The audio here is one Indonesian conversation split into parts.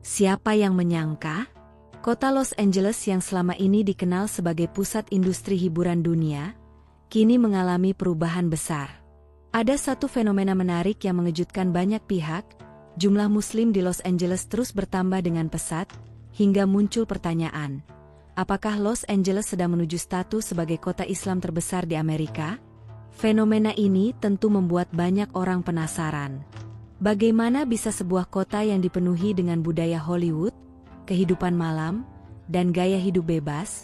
Siapa yang menyangka? Kota Los Angeles yang selama ini dikenal sebagai pusat industri hiburan dunia, kini mengalami perubahan besar. Ada satu fenomena menarik yang mengejutkan banyak pihak, jumlah Muslim di Los Angeles terus bertambah dengan pesat, hingga muncul pertanyaan, apakah Los Angeles sedang menuju status sebagai kota Islam terbesar di Amerika? Fenomena ini tentu membuat banyak orang penasaran. Bagaimana bisa sebuah kota yang dipenuhi dengan budaya Hollywood, kehidupan malam, dan gaya hidup bebas,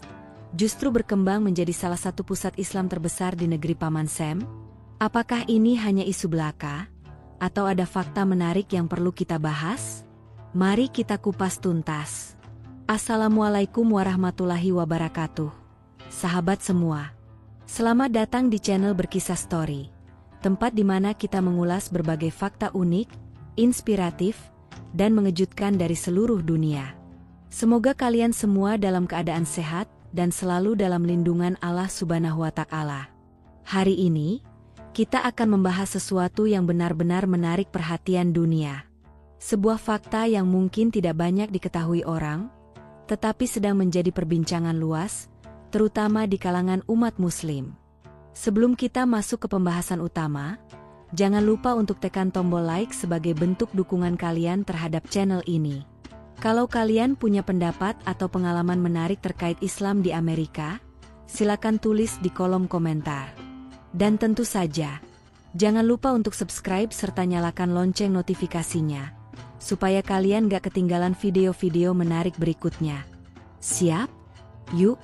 justru berkembang menjadi salah satu pusat Islam terbesar di negeri Paman Sam? Apakah ini hanya isu belaka? Atau ada fakta menarik yang perlu kita bahas? Mari kita kupas tuntas. Assalamualaikum warahmatullahi wabarakatuh. Sahabat semua, selamat datang di channel Berkisah Story, tempat di mana kita mengulas berbagai fakta unik, inspiratif, dan mengejutkan dari seluruh dunia. Semoga kalian semua dalam keadaan sehat dan selalu dalam lindungan Allah Subhanahu wa Ta'ala. Hari ini, kita akan membahas sesuatu yang benar-benar menarik perhatian dunia. Sebuah fakta yang mungkin tidak banyak diketahui orang, tetapi sedang menjadi perbincangan luas, terutama di kalangan umat Muslim. Sebelum kita masuk ke pembahasan utama, jangan lupa untuk tekan tombol like sebagai bentuk dukungan kalian terhadap channel ini. Kalau kalian punya pendapat atau pengalaman menarik terkait Islam di Amerika, silakan tulis di kolom komentar. Dan tentu saja, jangan lupa untuk subscribe serta nyalakan lonceng notifikasinya, supaya kalian gak ketinggalan video-video menarik berikutnya. Siap? Yuk,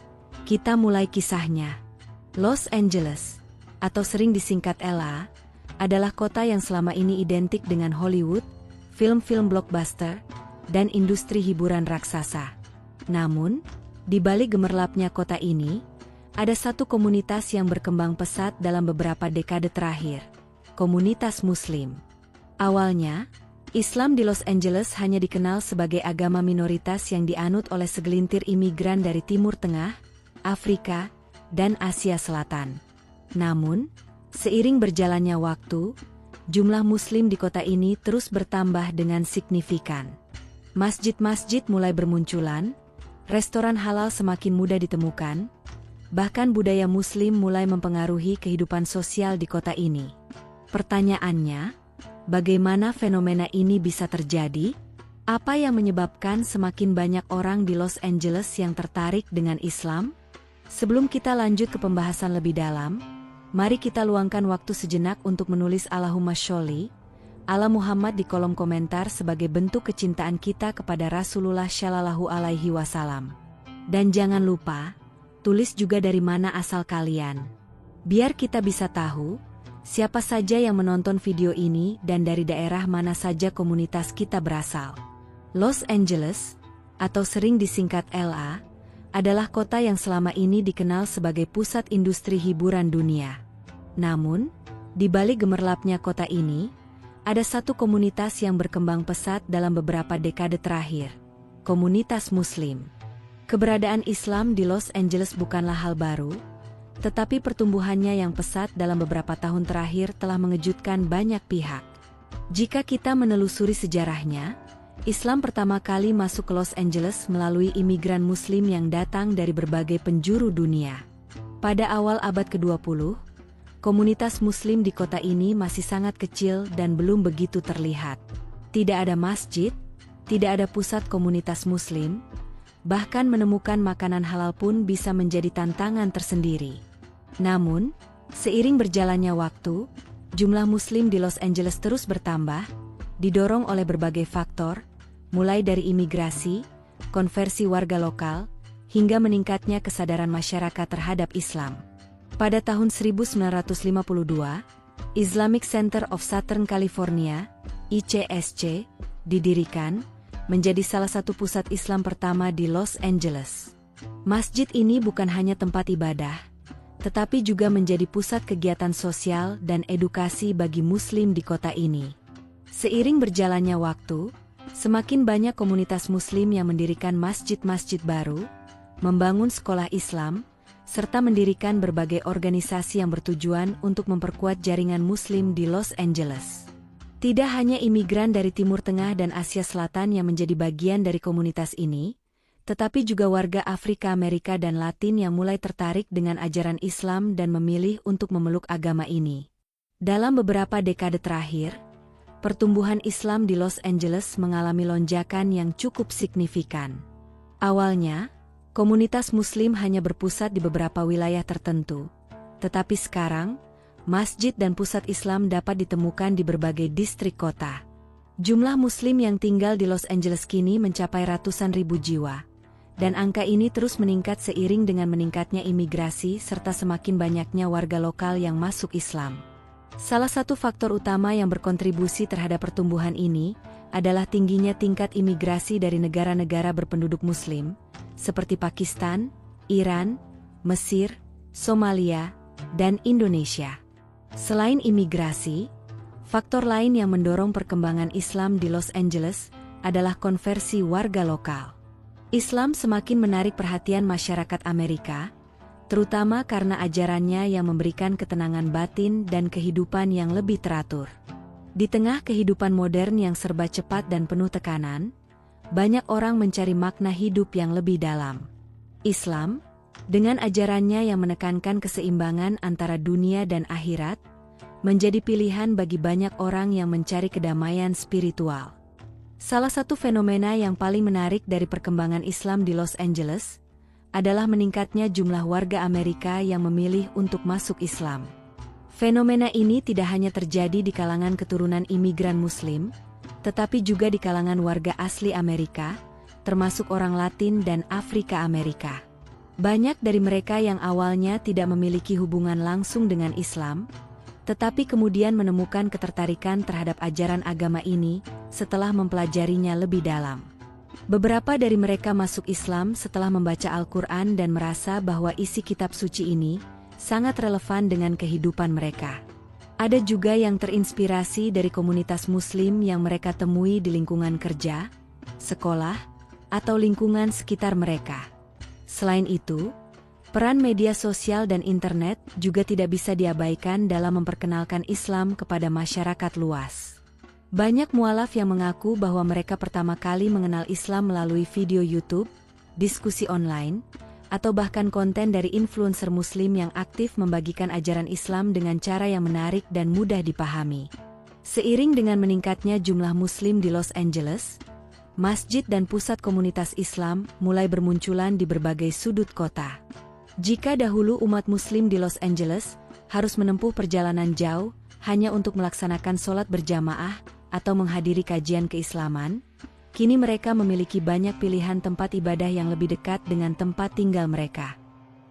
kita mulai kisahnya. Los Angeles, atau sering disingkat LA, adalah kota yang selama ini identik dengan Hollywood, film-film blockbuster, dan industri hiburan raksasa. Namun, di balik gemerlapnya kota ini, ada satu komunitas yang berkembang pesat dalam beberapa dekade terakhir, komunitas Muslim. Awalnya, Islam di Los Angeles hanya dikenal sebagai agama minoritas yang dianut oleh segelintir imigran dari Timur Tengah, Afrika, dan Asia Selatan. Namun, seiring berjalannya waktu, jumlah Muslim di kota ini terus bertambah dengan signifikan. Masjid-masjid mulai bermunculan, restoran halal semakin mudah ditemukan, bahkan budaya Muslim mulai mempengaruhi kehidupan sosial di kota ini. Pertanyaannya, bagaimana fenomena ini bisa terjadi? Apa yang menyebabkan semakin banyak orang di Los Angeles yang tertarik dengan Islam? Sebelum kita lanjut ke pembahasan lebih dalam, mari kita luangkan waktu sejenak untuk menulis Allahumma sholli ala Muhammad di kolom komentar sebagai bentuk kecintaan kita kepada Rasulullah Shallallahu Alaihi Wasallam. Dan jangan lupa, tulis juga dari mana asal kalian. Biar kita bisa tahu, siapa saja yang menonton video ini dan dari daerah mana saja komunitas kita berasal. Los Angeles, atau sering disingkat LA, adalah kota yang selama ini dikenal sebagai pusat industri hiburan dunia. Namun, di balik gemerlapnya kota ini, ada satu komunitas yang berkembang pesat dalam beberapa dekade terakhir, komunitas Muslim. Keberadaan Islam di Los Angeles bukanlah hal baru, tetapi pertumbuhannya yang pesat dalam beberapa tahun terakhir telah mengejutkan banyak pihak. Jika kita menelusuri sejarahnya, Islam pertama kali masuk ke Los Angeles melalui imigran Muslim yang datang dari berbagai penjuru dunia. Pada awal abad ke-20, komunitas Muslim di kota ini masih sangat kecil dan belum begitu terlihat. Tidak ada masjid, tidak ada pusat komunitas Muslim, bahkan menemukan makanan halal pun bisa menjadi tantangan tersendiri. Namun, seiring berjalannya waktu, jumlah Muslim di Los Angeles terus bertambah, didorong oleh berbagai faktor, mulai dari imigrasi, konversi warga lokal, hingga meningkatnya kesadaran masyarakat terhadap Islam. Pada tahun 1952, Islamic Center of Southern California, ICSC, didirikan, menjadi salah satu pusat Islam pertama di Los Angeles. Masjid ini bukan hanya tempat ibadah, tetapi juga menjadi pusat kegiatan sosial dan edukasi bagi Muslim di kota ini. Seiring berjalannya waktu, semakin banyak komunitas Muslim yang mendirikan masjid-masjid baru, membangun sekolah Islam, serta mendirikan berbagai organisasi yang bertujuan untuk memperkuat jaringan Muslim di Los Angeles. Tidak hanya imigran dari Timur Tengah dan Asia Selatan yang menjadi bagian dari komunitas ini, tetapi juga warga Afrika, Amerika, dan Latin yang mulai tertarik dengan ajaran Islam dan memilih untuk memeluk agama ini. Dalam beberapa dekade terakhir, pertumbuhan Islam di Los Angeles mengalami lonjakan yang cukup signifikan. Awalnya, komunitas Muslim hanya berpusat di beberapa wilayah tertentu, tetapi sekarang, masjid dan pusat Islam dapat ditemukan di berbagai distrik kota. Jumlah Muslim yang tinggal di Los Angeles kini mencapai ratusan ribu jiwa, dan angka ini terus meningkat seiring dengan meningkatnya imigrasi serta semakin banyaknya warga lokal yang masuk Islam. Salah satu faktor utama yang berkontribusi terhadap pertumbuhan ini adalah tingginya tingkat imigrasi dari negara-negara berpenduduk Muslim, seperti Pakistan, Iran, Mesir, Somalia, dan Indonesia. Selain imigrasi, faktor lain yang mendorong perkembangan Islam di Los Angeles adalah konversi warga lokal. Islam semakin menarik perhatian masyarakat Amerika, terutama karena ajarannya yang memberikan ketenangan batin dan kehidupan yang lebih teratur. Di tengah kehidupan modern yang serba cepat dan penuh tekanan, banyak orang mencari makna hidup yang lebih dalam. Islam, dengan ajarannya yang menekankan keseimbangan antara dunia dan akhirat, menjadi pilihan bagi banyak orang yang mencari kedamaian spiritual. Salah satu fenomena yang paling menarik dari perkembangan Islam di Los Angeles adalah meningkatnya jumlah warga Amerika yang memilih untuk masuk Islam. Fenomena ini tidak hanya terjadi di kalangan keturunan imigran Muslim, tetapi juga di kalangan warga asli Amerika, termasuk orang Latin dan Afrika Amerika. Banyak dari mereka yang awalnya tidak memiliki hubungan langsung dengan Islam, tetapi kemudian menemukan ketertarikan terhadap ajaran agama ini setelah mempelajarinya lebih dalam. Beberapa dari mereka masuk Islam setelah membaca Al-Quran dan merasa bahwa isi kitab suci ini sangat relevan dengan kehidupan mereka. Ada juga yang terinspirasi dari komunitas Muslim yang mereka temui di lingkungan kerja, sekolah, atau lingkungan sekitar mereka. Selain itu, peran media sosial dan internet juga tidak bisa diabaikan dalam memperkenalkan Islam kepada masyarakat luas. Banyak mualaf yang mengaku bahwa mereka pertama kali mengenal Islam melalui video YouTube, diskusi online, atau bahkan konten dari influencer Muslim yang aktif membagikan ajaran Islam dengan cara yang menarik dan mudah dipahami. Seiring dengan meningkatnya jumlah Muslim di Los Angeles, masjid dan pusat komunitas Islam mulai bermunculan di berbagai sudut kota. Jika dahulu umat Muslim di Los Angeles harus menempuh perjalanan jauh hanya untuk melaksanakan sholat berjamaah atau menghadiri kajian keislaman, kini mereka memiliki banyak pilihan tempat ibadah yang lebih dekat dengan tempat tinggal mereka.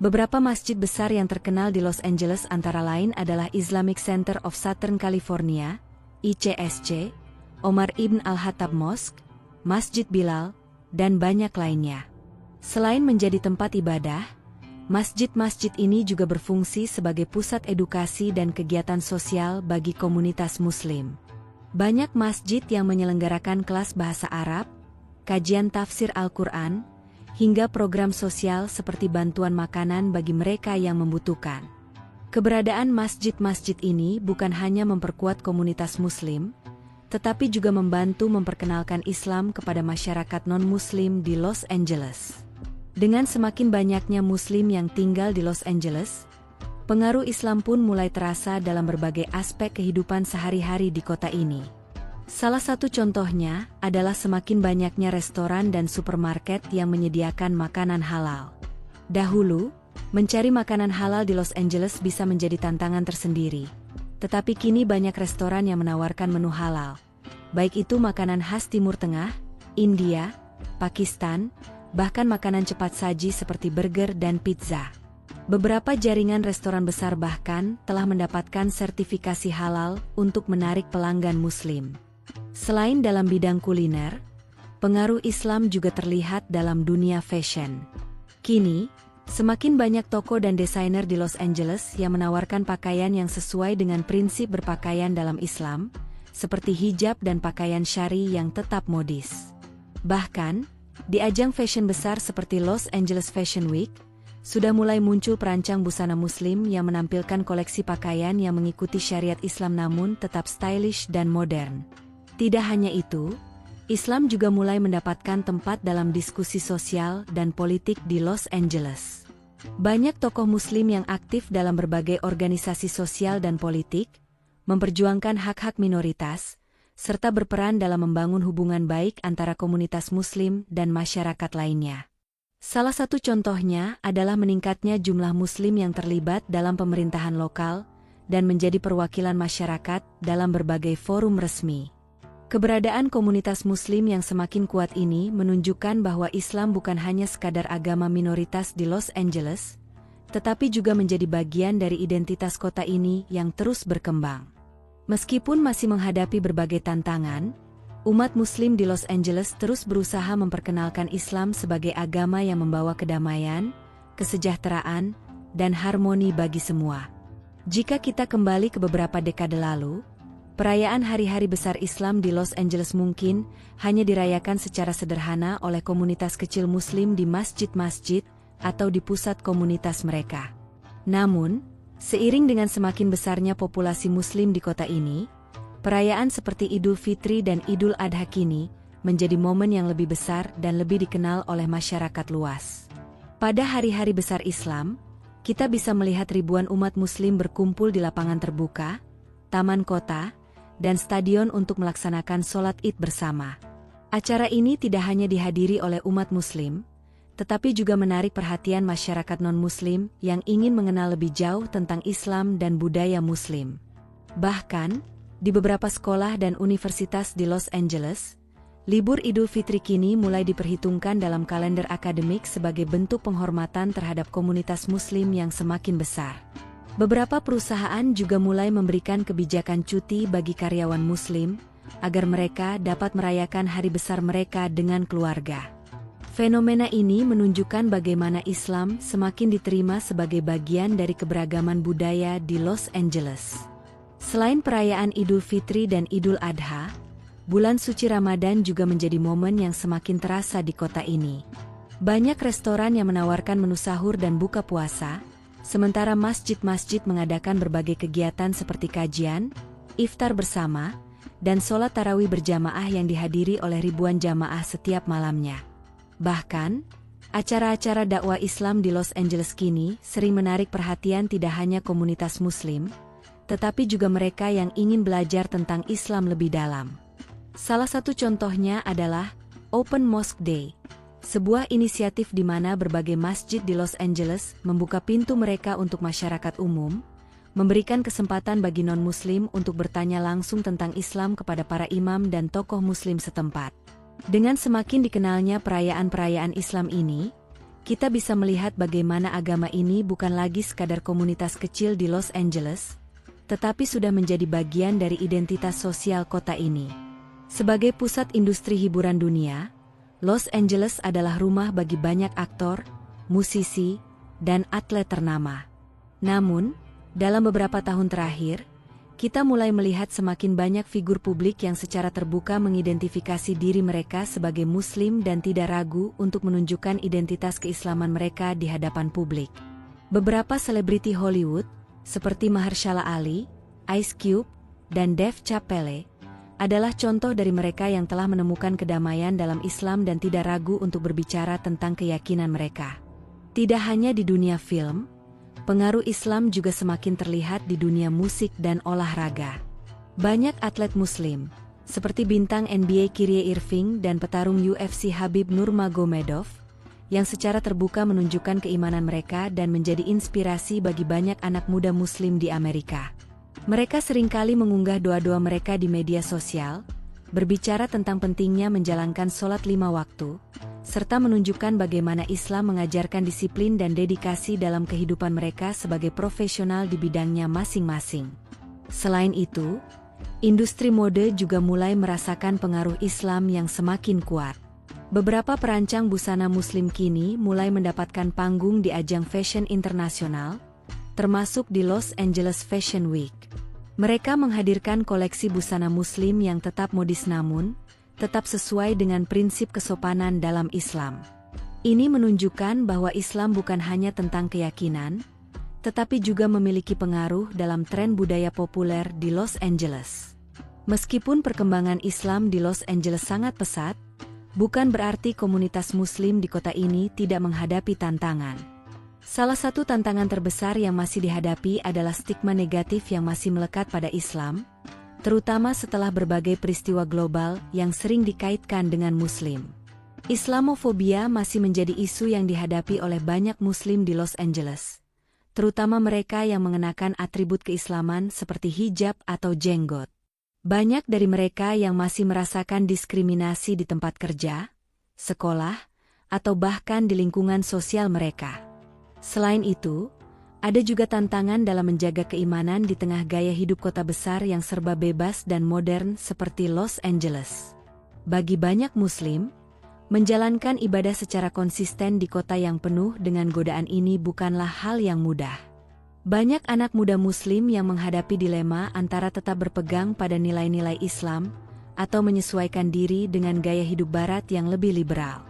Beberapa masjid besar yang terkenal di Los Angeles antara lain adalah Islamic Center of Southern California, ICSC, Omar Ibn Al-Khattab Mosque, Masjid Bilal, dan banyak lainnya. Selain menjadi tempat ibadah, masjid-masjid ini juga berfungsi sebagai pusat edukasi dan kegiatan sosial bagi komunitas Muslim. Banyak masjid yang menyelenggarakan kelas bahasa Arab, kajian tafsir Al-Quran, hingga program sosial seperti bantuan makanan bagi mereka yang membutuhkan. Keberadaan masjid-masjid ini bukan hanya memperkuat komunitas Muslim, tetapi juga membantu memperkenalkan Islam kepada masyarakat non-Muslim di Los Angeles. Dengan semakin banyaknya Muslim yang tinggal di Los Angeles, pengaruh Islam pun mulai terasa dalam berbagai aspek kehidupan sehari-hari di kota ini. Salah satu contohnya adalah semakin banyaknya restoran dan supermarket yang menyediakan makanan halal. Dahulu, mencari makanan halal di Los Angeles bisa menjadi tantangan tersendiri. Tetapi kini banyak restoran yang menawarkan menu halal, baik itu makanan khas Timur Tengah, India, Pakistan, bahkan makanan cepat saji seperti burger dan pizza. Beberapa jaringan restoran besar bahkan telah mendapatkan sertifikasi halal untuk menarik pelanggan Muslim. Selain dalam bidang kuliner, pengaruh Islam juga terlihat dalam dunia fashion. Kini, semakin banyak toko dan desainer di Los Angeles yang menawarkan pakaian yang sesuai dengan prinsip berpakaian dalam Islam, seperti hijab dan pakaian syari yang tetap modis. Bahkan, di ajang fashion besar seperti Los Angeles Fashion Week, sudah mulai muncul perancang busana muslim yang menampilkan koleksi pakaian yang mengikuti syariat Islam namun tetap stylish dan modern. Tidak hanya itu, Islam juga mulai mendapatkan tempat dalam diskusi sosial dan politik di Los Angeles. Banyak tokoh muslim yang aktif dalam berbagai organisasi sosial dan politik, memperjuangkan hak-hak minoritas, serta berperan dalam membangun hubungan baik antara komunitas muslim dan masyarakat lainnya. Salah satu contohnya adalah meningkatnya jumlah muslim yang terlibat dalam pemerintahan lokal dan menjadi perwakilan masyarakat dalam berbagai forum resmi. Keberadaan komunitas muslim yang semakin kuat ini menunjukkan bahwa Islam bukan hanya sekadar agama minoritas di Los Angeles, tetapi juga menjadi bagian dari identitas kota ini yang terus berkembang. Meskipun masih menghadapi berbagai tantangan, umat muslim di Los Angeles terus berusaha memperkenalkan Islam sebagai agama yang membawa kedamaian, kesejahteraan, dan harmoni bagi semua. Jika kita kembali ke beberapa dekade lalu, perayaan hari-hari besar Islam di Los Angeles mungkin hanya dirayakan secara sederhana oleh komunitas kecil muslim di masjid-masjid atau di pusat komunitas mereka. Namun, seiring dengan semakin besarnya populasi muslim di kota ini, perayaan seperti Idul Fitri dan Idul Adha kini menjadi momen yang lebih besar dan lebih dikenal oleh masyarakat luas. Pada hari-hari besar Islam, kita bisa melihat ribuan umat muslim berkumpul di lapangan terbuka, taman kota, dan stadion untuk melaksanakan sholat Id bersama. Acara ini tidak hanya dihadiri oleh umat muslim, tetapi juga menarik perhatian masyarakat non-muslim yang ingin mengenal lebih jauh tentang Islam dan budaya muslim. Bahkan, di beberapa sekolah dan universitas di Los Angeles, libur Idul Fitri kini mulai diperhitungkan dalam kalender akademik sebagai bentuk penghormatan terhadap komunitas muslim yang semakin besar. Beberapa perusahaan juga mulai memberikan kebijakan cuti bagi karyawan muslim, agar mereka dapat merayakan hari besar mereka dengan keluarga. Fenomena ini menunjukkan bagaimana Islam semakin diterima sebagai bagian dari keberagaman budaya di Los Angeles. Selain perayaan Idul Fitri dan Idul Adha, bulan suci Ramadan juga menjadi momen yang semakin terasa di kota ini. Banyak restoran yang menawarkan menu sahur dan buka puasa, sementara masjid-masjid mengadakan berbagai kegiatan seperti kajian, iftar bersama, dan sholat tarawih berjamaah yang dihadiri oleh ribuan jamaah setiap malamnya. Bahkan, acara-acara dakwah Islam di Los Angeles kini sering menarik perhatian tidak hanya komunitas muslim, tetapi juga mereka yang ingin belajar tentang Islam lebih dalam. Salah satu contohnya adalah Open Mosque Day, sebuah inisiatif di mana berbagai masjid di Los Angeles membuka pintu mereka untuk masyarakat umum, memberikan kesempatan bagi non-muslim untuk bertanya langsung tentang Islam kepada para imam dan tokoh muslim setempat. Dengan semakin dikenalnya perayaan-perayaan Islam ini, kita bisa melihat bagaimana agama ini bukan lagi sekadar komunitas kecil di Los Angeles, tetapi sudah menjadi bagian dari identitas sosial kota ini. Sebagai pusat industri hiburan dunia, Los Angeles adalah rumah bagi banyak aktor, musisi, dan atlet ternama. Namun, dalam beberapa tahun terakhir, kita mulai melihat semakin banyak figur publik yang secara terbuka mengidentifikasi diri mereka sebagai Muslim dan tidak ragu untuk menunjukkan identitas keislaman mereka di hadapan publik. Beberapa selebriti Hollywood, seperti Mahershala Ali, Ice Cube, dan Dave Chappelle, adalah contoh dari mereka yang telah menemukan kedamaian dalam Islam dan tidak ragu untuk berbicara tentang keyakinan mereka. Tidak hanya di dunia film, pengaruh Islam juga semakin terlihat di dunia musik dan olahraga. Banyak atlet muslim, seperti bintang NBA Kyrie Irving dan petarung UFC Khabib Nurmagomedov, yang secara terbuka menunjukkan keimanan mereka dan menjadi inspirasi bagi banyak anak muda muslim di Amerika. Mereka seringkali mengunggah doa-doa mereka di media sosial, berbicara tentang pentingnya menjalankan sholat 5 waktu, serta menunjukkan bagaimana Islam mengajarkan disiplin dan dedikasi dalam kehidupan mereka sebagai profesional di bidangnya masing-masing. Selain itu, industri mode juga mulai merasakan pengaruh Islam yang semakin kuat. Beberapa perancang busana muslim kini mulai mendapatkan panggung di ajang fashion internasional, termasuk di Los Angeles Fashion Week. Mereka menghadirkan koleksi busana muslim yang tetap modis namun tetap sesuai dengan prinsip kesopanan dalam Islam. Ini menunjukkan bahwa Islam bukan hanya tentang keyakinan, tetapi juga memiliki pengaruh dalam tren budaya populer di Los Angeles. Meskipun perkembangan Islam di Los Angeles sangat pesat, bukan berarti komunitas Muslim di kota ini tidak menghadapi tantangan. Salah satu tantangan terbesar yang masih dihadapi adalah stigma negatif yang masih melekat pada Islam, terutama setelah berbagai peristiwa global yang sering dikaitkan dengan Muslim. Islamofobia masih menjadi isu yang dihadapi oleh banyak Muslim di Los Angeles, terutama mereka yang mengenakan atribut keislaman seperti hijab atau jenggot. Banyak dari mereka yang masih merasakan diskriminasi di tempat kerja, sekolah, atau bahkan di lingkungan sosial mereka. Selain itu, ada juga tantangan dalam menjaga keimanan di tengah gaya hidup kota besar yang serba bebas dan modern seperti Los Angeles. Bagi banyak Muslim, menjalankan ibadah secara konsisten di kota yang penuh dengan godaan ini bukanlah hal yang mudah. Banyak anak muda Muslim yang menghadapi dilema antara tetap berpegang pada nilai-nilai Islam atau menyesuaikan diri dengan gaya hidup Barat yang lebih liberal.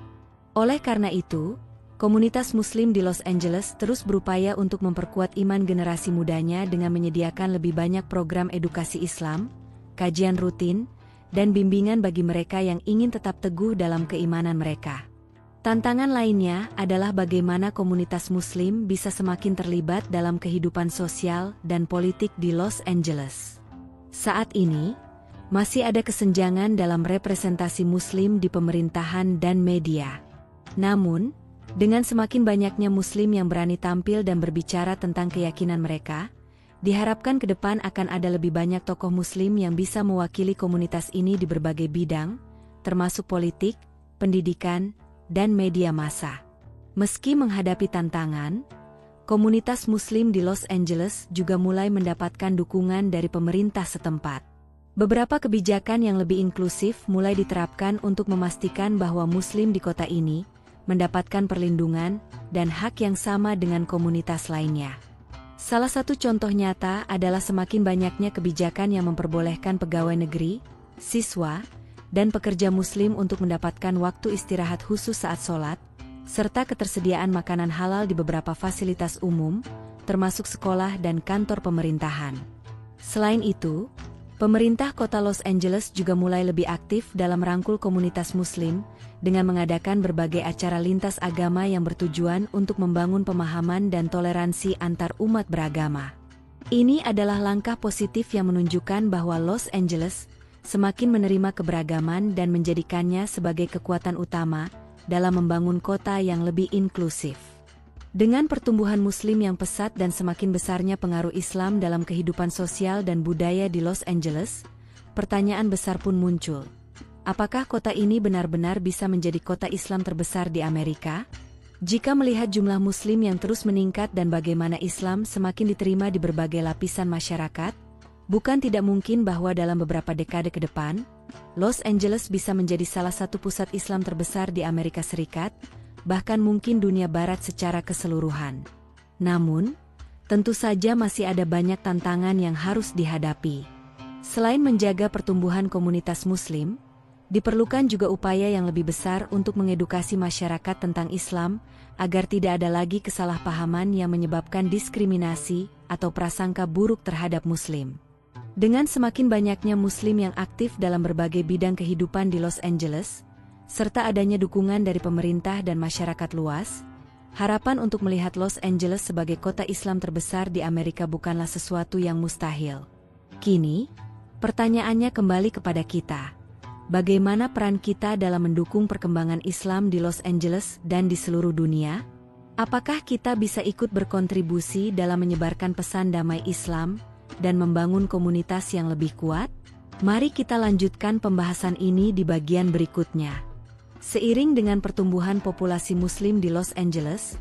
Oleh karena itu, komunitas Muslim di Los Angeles terus berupaya untuk memperkuat iman generasi mudanya dengan menyediakan lebih banyak program edukasi Islam, kajian rutin, dan bimbingan bagi mereka yang ingin tetap teguh dalam keimanan mereka. Tantangan lainnya adalah bagaimana komunitas Muslim bisa semakin terlibat dalam kehidupan sosial dan politik di Los Angeles. Saat ini, masih ada kesenjangan dalam representasi Muslim di pemerintahan dan media. Namun, dengan semakin banyaknya Muslim yang berani tampil dan berbicara tentang keyakinan mereka, diharapkan ke depan akan ada lebih banyak tokoh Muslim yang bisa mewakili komunitas ini di berbagai bidang, termasuk politik, pendidikan, dan media massa. Meski menghadapi tantangan, komunitas Muslim di Los Angeles juga mulai mendapatkan dukungan dari pemerintah setempat. Beberapa kebijakan yang lebih inklusif mulai diterapkan untuk memastikan bahwa Muslim di kota ini mendapatkan perlindungan dan hak yang sama dengan komunitas lainnya. Salah satu contoh nyata adalah semakin banyaknya kebijakan yang memperbolehkan pegawai negeri, siswa, dan pekerja Muslim untuk mendapatkan waktu istirahat khusus saat sholat, serta ketersediaan makanan halal di beberapa fasilitas umum, termasuk sekolah dan kantor pemerintahan. Selain itu, pemerintah kota Los Angeles juga mulai lebih aktif dalam merangkul komunitas Muslim, dengan mengadakan berbagai acara lintas agama yang bertujuan untuk membangun pemahaman dan toleransi antar umat beragama. Ini adalah langkah positif yang menunjukkan bahwa Los Angeles semakin menerima keberagaman dan menjadikannya sebagai kekuatan utama dalam membangun kota yang lebih inklusif. Dengan pertumbuhan Muslim yang pesat dan semakin besarnya pengaruh Islam dalam kehidupan sosial dan budaya di Los Angeles, pertanyaan besar pun muncul. Apakah kota ini benar-benar bisa menjadi kota Islam terbesar di Amerika? Jika melihat jumlah Muslim yang terus meningkat dan bagaimana Islam semakin diterima di berbagai lapisan masyarakat, bukan tidak mungkin bahwa dalam beberapa dekade ke depan, Los Angeles bisa menjadi salah satu pusat Islam terbesar di Amerika Serikat, bahkan mungkin dunia Barat secara keseluruhan. Namun, tentu saja masih ada banyak tantangan yang harus dihadapi. Selain menjaga pertumbuhan komunitas Muslim, diperlukan juga upaya yang lebih besar untuk mengedukasi masyarakat tentang Islam, agar tidak ada lagi kesalahpahaman yang menyebabkan diskriminasi atau prasangka buruk terhadap Muslim. Dengan semakin banyaknya Muslim yang aktif dalam berbagai bidang kehidupan di Los Angeles, serta adanya dukungan dari pemerintah dan masyarakat luas, harapan untuk melihat Los Angeles sebagai kota Islam terbesar di Amerika bukanlah sesuatu yang mustahil. Kini, pertanyaannya kembali kepada kita. Bagaimana peran kita dalam mendukung perkembangan Islam di Los Angeles dan di seluruh dunia? Apakah kita bisa ikut berkontribusi dalam menyebarkan pesan damai Islam dan membangun komunitas yang lebih kuat? Mari kita lanjutkan pembahasan ini di bagian berikutnya. Seiring dengan pertumbuhan populasi Muslim di Los Angeles,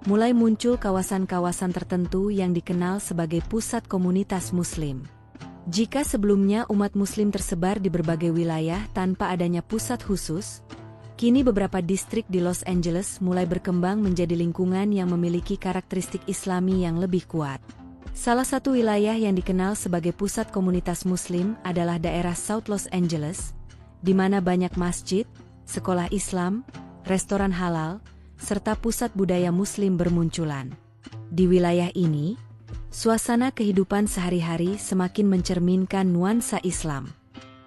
mulai muncul kawasan-kawasan tertentu yang dikenal sebagai pusat komunitas Muslim. Jika sebelumnya umat Muslim tersebar di berbagai wilayah tanpa adanya pusat khusus, kini beberapa distrik di Los Angeles mulai berkembang menjadi lingkungan yang memiliki karakteristik Islami yang lebih kuat. Salah satu wilayah yang dikenal sebagai pusat komunitas Muslim adalah daerah South Los Angeles, di mana banyak masjid, sekolah Islam, restoran halal, serta pusat budaya Muslim bermunculan. Di wilayah ini, suasana kehidupan sehari-hari semakin mencerminkan nuansa Islam.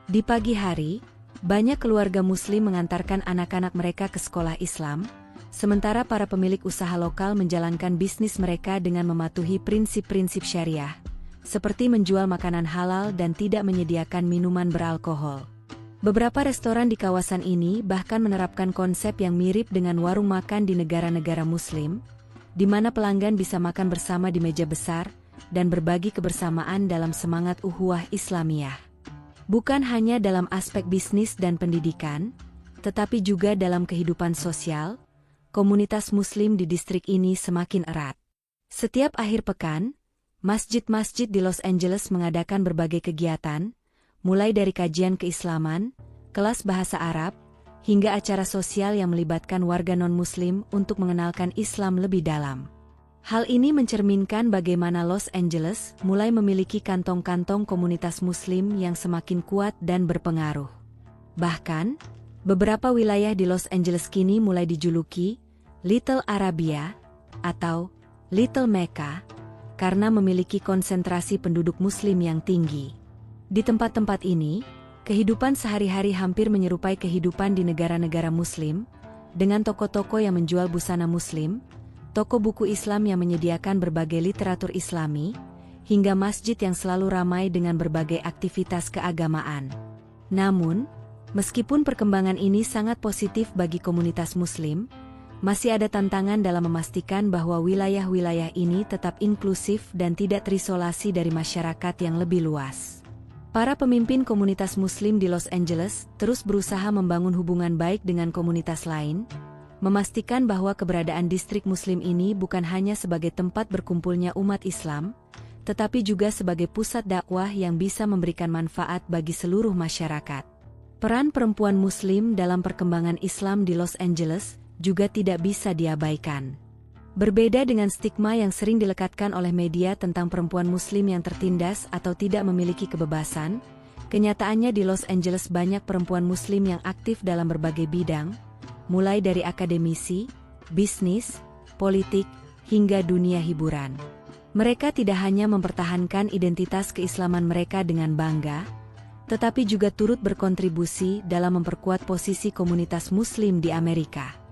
Di pagi hari, banyak keluarga Muslim mengantarkan anak-anak mereka ke sekolah Islam, sementara para pemilik usaha lokal menjalankan bisnis mereka dengan mematuhi prinsip-prinsip syariah, seperti menjual makanan halal dan tidak menyediakan minuman beralkohol. Beberapa restoran di kawasan ini bahkan menerapkan konsep yang mirip dengan warung makan di negara-negara Muslim, di mana pelanggan bisa makan bersama di meja besar dan berbagi kebersamaan dalam semangat ukhuwah Islamiyah. Bukan hanya dalam aspek bisnis dan pendidikan, tetapi juga dalam kehidupan sosial, komunitas Muslim di distrik ini semakin erat. Setiap akhir pekan, masjid-masjid di Los Angeles mengadakan berbagai kegiatan, mulai dari kajian keislaman, kelas bahasa Arab, hingga acara sosial yang melibatkan warga non-Muslim untuk mengenalkan Islam lebih dalam. Hal ini mencerminkan bagaimana Los Angeles mulai memiliki kantong-kantong komunitas Muslim yang semakin kuat dan berpengaruh. Bahkan, beberapa wilayah di Los Angeles kini mulai dijuluki Little Arabia atau Little Mecca karena memiliki konsentrasi penduduk Muslim yang tinggi. Di tempat-tempat ini, kehidupan sehari-hari hampir menyerupai kehidupan di negara-negara Muslim, dengan toko-toko yang menjual busana Muslim, toko buku Islam yang menyediakan berbagai literatur Islami, hingga masjid yang selalu ramai dengan berbagai aktivitas keagamaan. Namun, meskipun perkembangan ini sangat positif bagi komunitas Muslim, masih ada tantangan dalam memastikan bahwa wilayah-wilayah ini tetap inklusif dan tidak terisolasi dari masyarakat yang lebih luas. Para pemimpin komunitas Muslim di Los Angeles terus berusaha membangun hubungan baik dengan komunitas lain, memastikan bahwa keberadaan distrik Muslim ini bukan hanya sebagai tempat berkumpulnya umat Islam, tetapi juga sebagai pusat dakwah yang bisa memberikan manfaat bagi seluruh masyarakat. Peran perempuan Muslim dalam perkembangan Islam di Los Angeles juga tidak bisa diabaikan. Berbeda dengan stigma yang sering dilekatkan oleh media tentang perempuan Muslim yang tertindas atau tidak memiliki kebebasan, kenyataannya di Los Angeles banyak perempuan Muslim yang aktif dalam berbagai bidang, mulai dari akademisi, bisnis, politik, hingga dunia hiburan. Mereka tidak hanya mempertahankan identitas keislaman mereka dengan bangga, tetapi juga turut berkontribusi dalam memperkuat posisi komunitas Muslim di Amerika.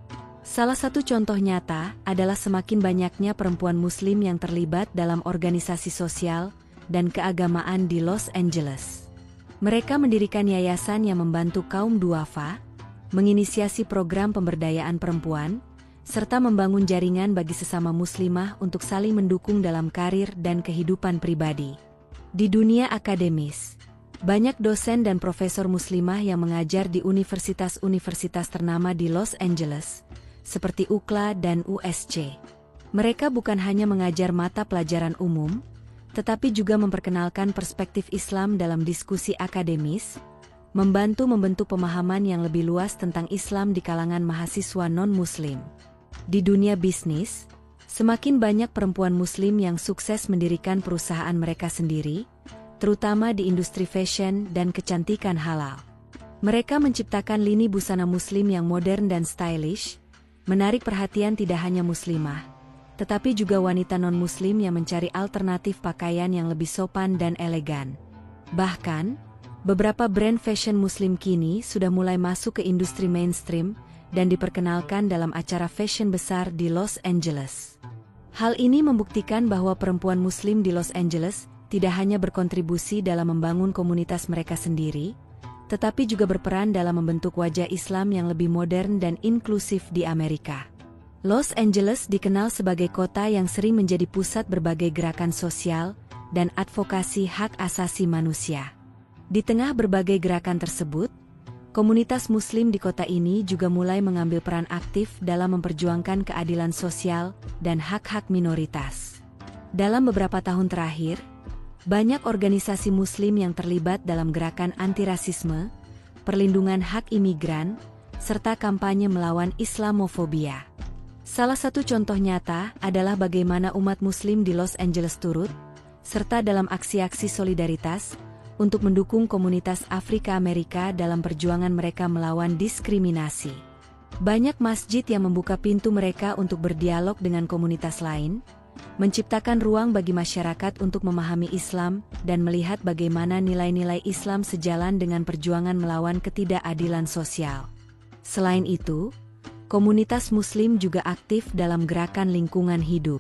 Salah satu contoh nyata adalah semakin banyaknya perempuan Muslim yang terlibat dalam organisasi sosial dan keagamaan di Los Angeles. Mereka mendirikan yayasan yang membantu kaum duafa, menginisiasi program pemberdayaan perempuan, serta membangun jaringan bagi sesama muslimah untuk saling mendukung dalam karir dan kehidupan pribadi. Di dunia akademis, banyak dosen dan profesor muslimah yang mengajar di universitas-universitas ternama di Los Angeles, seperti UCLA dan USC. Mereka bukan hanya mengajar mata pelajaran umum, tetapi juga memperkenalkan perspektif Islam dalam diskusi akademis, membantu membentuk pemahaman yang lebih luas tentang Islam di kalangan mahasiswa non-Muslim. Di dunia bisnis, semakin banyak perempuan Muslim yang sukses mendirikan perusahaan mereka sendiri, terutama di industri fashion dan kecantikan halal. Mereka menciptakan lini busana Muslim yang modern dan stylish, menarik perhatian tidak hanya muslimah, tetapi juga wanita non-Muslim yang mencari alternatif pakaian yang lebih sopan dan elegan. Bahkan, beberapa brand fashion Muslim kini sudah mulai masuk ke industri mainstream dan diperkenalkan dalam acara fashion besar di Los Angeles. Hal ini membuktikan bahwa perempuan Muslim di Los Angeles tidak hanya berkontribusi dalam membangun komunitas mereka sendiri, tetapi juga berperan dalam membentuk wajah Islam yang lebih modern dan inklusif di Amerika. Los Angeles dikenal sebagai kota yang sering menjadi pusat berbagai gerakan sosial dan advokasi hak asasi manusia. Di tengah berbagai gerakan tersebut, komunitas Muslim di kota ini juga mulai mengambil peran aktif dalam memperjuangkan keadilan sosial dan hak-hak minoritas. Dalam beberapa tahun terakhir, banyak organisasi Muslim yang terlibat dalam gerakan antirasisme, perlindungan hak imigran, serta kampanye melawan Islamofobia. Salah satu contoh nyata adalah bagaimana umat Muslim di Los Angeles turut serta dalam aksi-aksi solidaritas untuk mendukung komunitas Afrika Amerika dalam perjuangan mereka melawan diskriminasi. Banyak masjid yang membuka pintu mereka untuk berdialog dengan komunitas lain, menciptakan ruang bagi masyarakat untuk memahami Islam dan melihat bagaimana nilai-nilai Islam sejalan dengan perjuangan melawan ketidakadilan sosial. Selain itu, komunitas Muslim juga aktif dalam gerakan lingkungan hidup.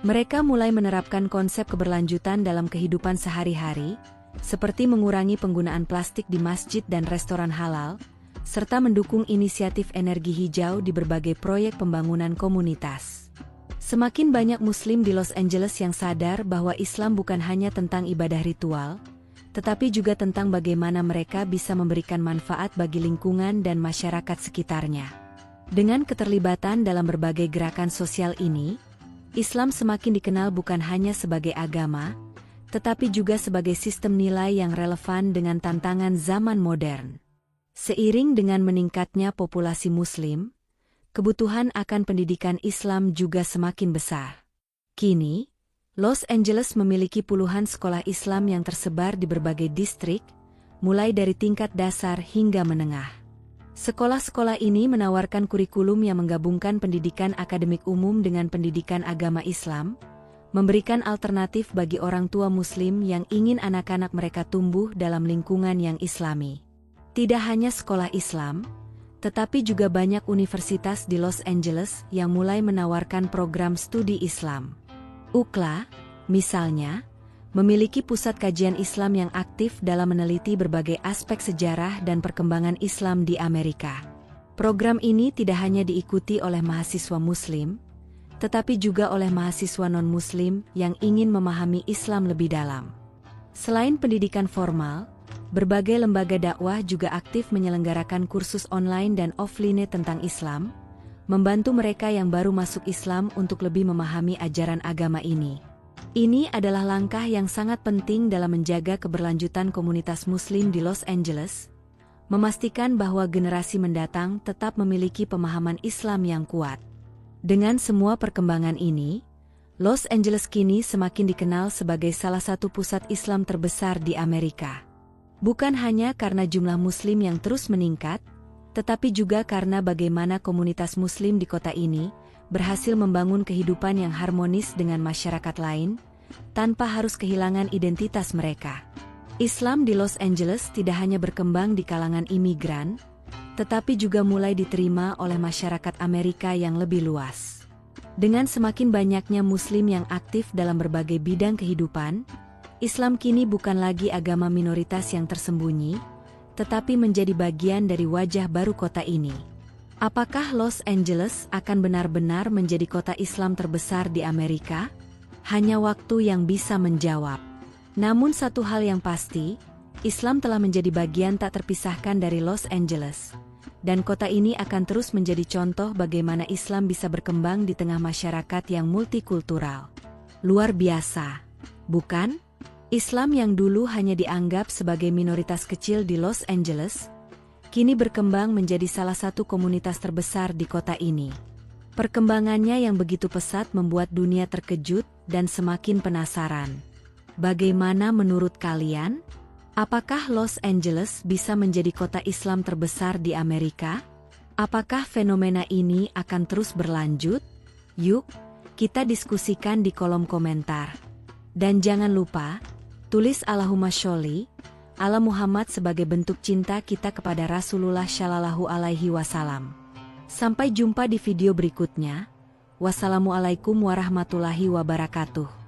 Mereka mulai menerapkan konsep keberlanjutan dalam kehidupan sehari-hari, seperti mengurangi penggunaan plastik di masjid dan restoran halal, serta mendukung inisiatif energi hijau di berbagai proyek pembangunan komunitas. Semakin banyak Muslim di Los Angeles yang sadar bahwa Islam bukan hanya tentang ibadah ritual, tetapi juga tentang bagaimana mereka bisa memberikan manfaat bagi lingkungan dan masyarakat sekitarnya. Dengan keterlibatan dalam berbagai gerakan sosial ini, Islam semakin dikenal bukan hanya sebagai agama, tetapi juga sebagai sistem nilai yang relevan dengan tantangan zaman modern. Seiring dengan meningkatnya populasi Muslim, kebutuhan akan pendidikan Islam juga semakin besar. Kini, Los Angeles memiliki puluhan sekolah Islam yang tersebar di berbagai distrik, mulai dari tingkat dasar hingga menengah. Sekolah-sekolah ini menawarkan kurikulum yang menggabungkan pendidikan akademik umum dengan pendidikan agama Islam, memberikan alternatif bagi orang tua Muslim yang ingin anak-anak mereka tumbuh dalam lingkungan yang Islami. Tidak hanya sekolah Islam, tetapi juga banyak universitas di Los Angeles yang mulai menawarkan program studi Islam. UCLA, misalnya, memiliki pusat kajian Islam yang aktif dalam meneliti berbagai aspek sejarah dan perkembangan Islam di Amerika. Program ini tidak hanya diikuti oleh mahasiswa Muslim, tetapi juga oleh mahasiswa non-Muslim yang ingin memahami Islam lebih dalam. Selain pendidikan formal, berbagai lembaga dakwah juga aktif menyelenggarakan kursus online dan offline tentang Islam, membantu mereka yang baru masuk Islam untuk lebih memahami ajaran agama ini. Ini adalah langkah yang sangat penting dalam menjaga keberlanjutan komunitas Muslim di Los Angeles, memastikan bahwa generasi mendatang tetap memiliki pemahaman Islam yang kuat. Dengan semua perkembangan ini, Los Angeles kini semakin dikenal sebagai salah satu pusat Islam terbesar di Amerika. Bukan hanya karena jumlah Muslim yang terus meningkat, tetapi juga karena bagaimana komunitas Muslim di kota ini berhasil membangun kehidupan yang harmonis dengan masyarakat lain, tanpa harus kehilangan identitas mereka. Islam di Los Angeles tidak hanya berkembang di kalangan imigran, tetapi juga mulai diterima oleh masyarakat Amerika yang lebih luas. Dengan semakin banyaknya Muslim yang aktif dalam berbagai bidang kehidupan, Islam kini bukan lagi agama minoritas yang tersembunyi, tetapi menjadi bagian dari wajah baru kota ini. Apakah Los Angeles akan benar-benar menjadi kota Islam terbesar di Amerika? Hanya waktu yang bisa menjawab. Namun satu hal yang pasti, Islam telah menjadi bagian tak terpisahkan dari Los Angeles. Dan kota ini akan terus menjadi contoh bagaimana Islam bisa berkembang di tengah masyarakat yang multikultural. Luar biasa, bukan? Islam yang dulu hanya dianggap sebagai minoritas kecil di Los Angeles, kini berkembang menjadi salah satu komunitas terbesar di kota ini. Perkembangannya yang begitu pesat membuat dunia terkejut dan semakin penasaran. Bagaimana menurut kalian? Apakah Los Angeles bisa menjadi kota Islam terbesar di Amerika? Apakah fenomena ini akan terus berlanjut? Yuk, kita diskusikan di kolom komentar. Dan jangan lupa, tulis Allahumma sholli ala Muhammad sebagai bentuk cinta kita kepada Rasulullah Shallallahu Alaihi Wasallam. Sampai jumpa di video berikutnya. Wassalamualaikum warahmatullahi wabarakatuh.